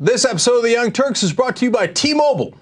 This episode of The Young Turks is brought to you by T-Mobile.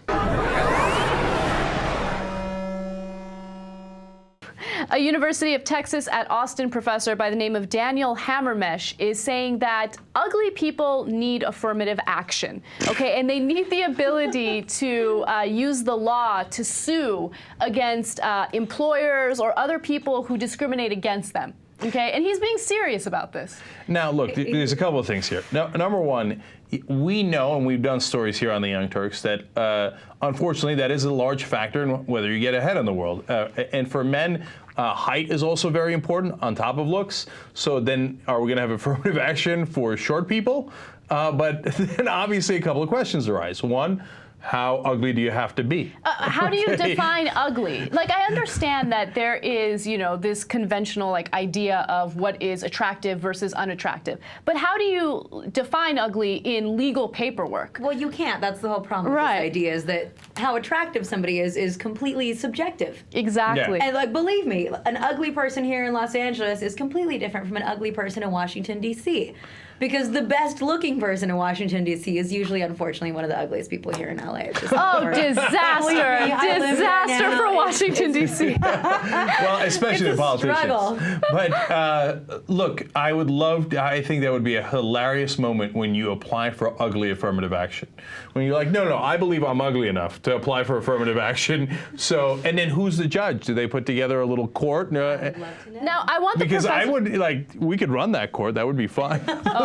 A University of Texas at Austin professor by the name of Daniel Hammermesh is saying that ugly people need affirmative action, okay? And they need the ability to use the law to sue against employers or other people who discriminate against them, okay? And he's being serious about this. Now, look, there's a couple of things here. Now, number one, we know, and we've done stories here on The Young Turks, that unfortunately that is a large factor in whether you get ahead in the world. And for men, height is also very important on top of looks. So then are we going to have affirmative action for short people? But then obviously a couple of questions arise. One, how ugly do you have to be? How do you define ugly? Like, I understand that there is, you know, this conventional like idea of what is attractive versus unattractive. But how do you define ugly in legal paperwork? Well, you can't. That's the whole problem with this idea, is that how attractive somebody is completely subjective. Exactly. Yeah. And like, believe me, an ugly person here in Los Angeles is completely different from an ugly person in Washington, D.C. Because the best looking person in Washington, D.C. is usually, unfortunately, one of the ugliest people here in L.A. It's just disaster. Disaster for Washington, D.C. Well, especially it's the politicians. Struggle. But look, I would love to, I think that would be a hilarious moment when you apply for ugly affirmative action. When you're like, no, I believe I'm ugly enough to apply for affirmative action. So, and then who's the judge? Do they put together a little court? I'd love to know. Now, I want the Because professor. I would, like, we could run that court. That would be fun.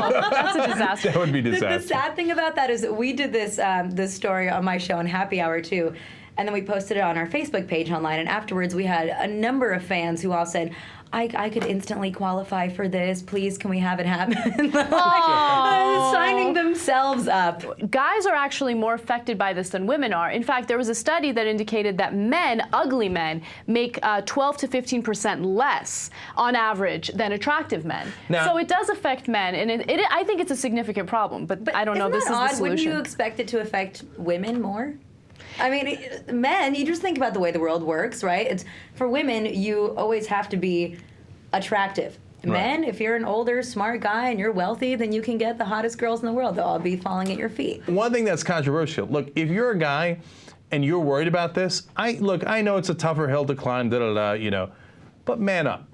Oh, that's a disaster. That would be disaster. The sad thing about that is that we did this this story on my show on Happy Hour too, and then we posted it on our Facebook page online, and afterwards we had a number of fans who all said, I could instantly qualify for this. Please, can we have it happen? Signing themselves up. Guys are actually more affected by this than women are. In fact, there was a study that indicated that men, ugly men, make 12 to 15% less on average than attractive men. Now, so it does affect men, and I think it's a significant problem, but I don't know, this is the solution. Wouldn't you expect it to affect women more? I mean, men, you just think about the way the world works, right? It's for women, you always have to be attractive. Men, if you're an older, smart guy and you're wealthy, then you can get the hottest girls in the world. They'll all be falling at your feet. One thing that's controversial, look, if you're a guy and you're worried about this, I know it's a tougher hill to climb, you know, but man up.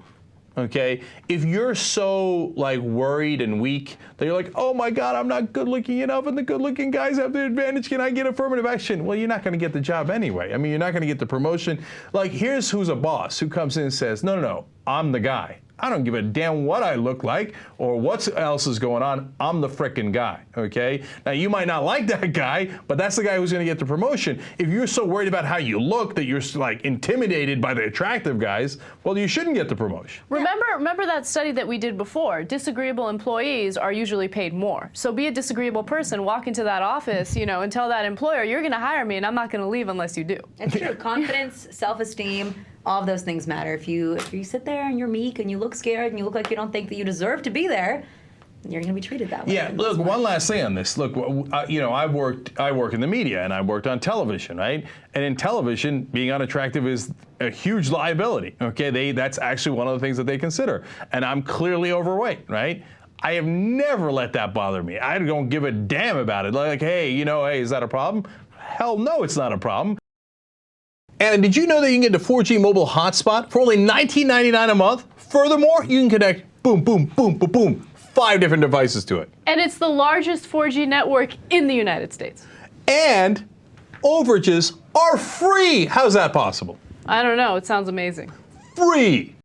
Okay, if you're so like worried and weak that you're like, oh my God, I'm not good looking enough and the good looking guys have the advantage, can I get affirmative action? Well, you're not going to get the job anyway. I mean, you're not going to get the promotion. Like, here's who's a boss who comes in and says, no, I'm the guy. I don't give a damn what I look like or what else is going on. I'm the frickin' guy, okay? Now, you might not like that guy, but that's the guy who's gonna get the promotion. If you're so worried about how you look that you're like intimidated by the attractive guys, well, you shouldn't get the promotion. Remember that study that we did before? Disagreeable employees are usually paid more. So be a disagreeable person, walk into that office, you know, and tell that employer, you're gonna hire me and I'm not gonna leave unless you do. It's true. Confidence, self-esteem, all of those things matter. If you sit there and you're meek and you look scared and you look like you don't think that you deserve to be there, you're going to be treated that way. Yeah, look, one last thing on this. Look, you know, I work in the media and I worked on television, right? And in television, being unattractive is a huge liability, okay? That's actually one of the things that they consider. And I'm clearly overweight, right? I have never let that bother me. I don't give a damn about it. Like, hey, you know, hey, is that a problem? Hell no, it's not a problem. And did you know that you can get the 4G mobile hotspot for only $19.99 a month? Furthermore, you can connect, boom, boom, boom, boom, boom, 5 different devices to it. And it's the largest 4G network in the United States. And overages are free. How's that possible? I don't know, it sounds amazing. Free.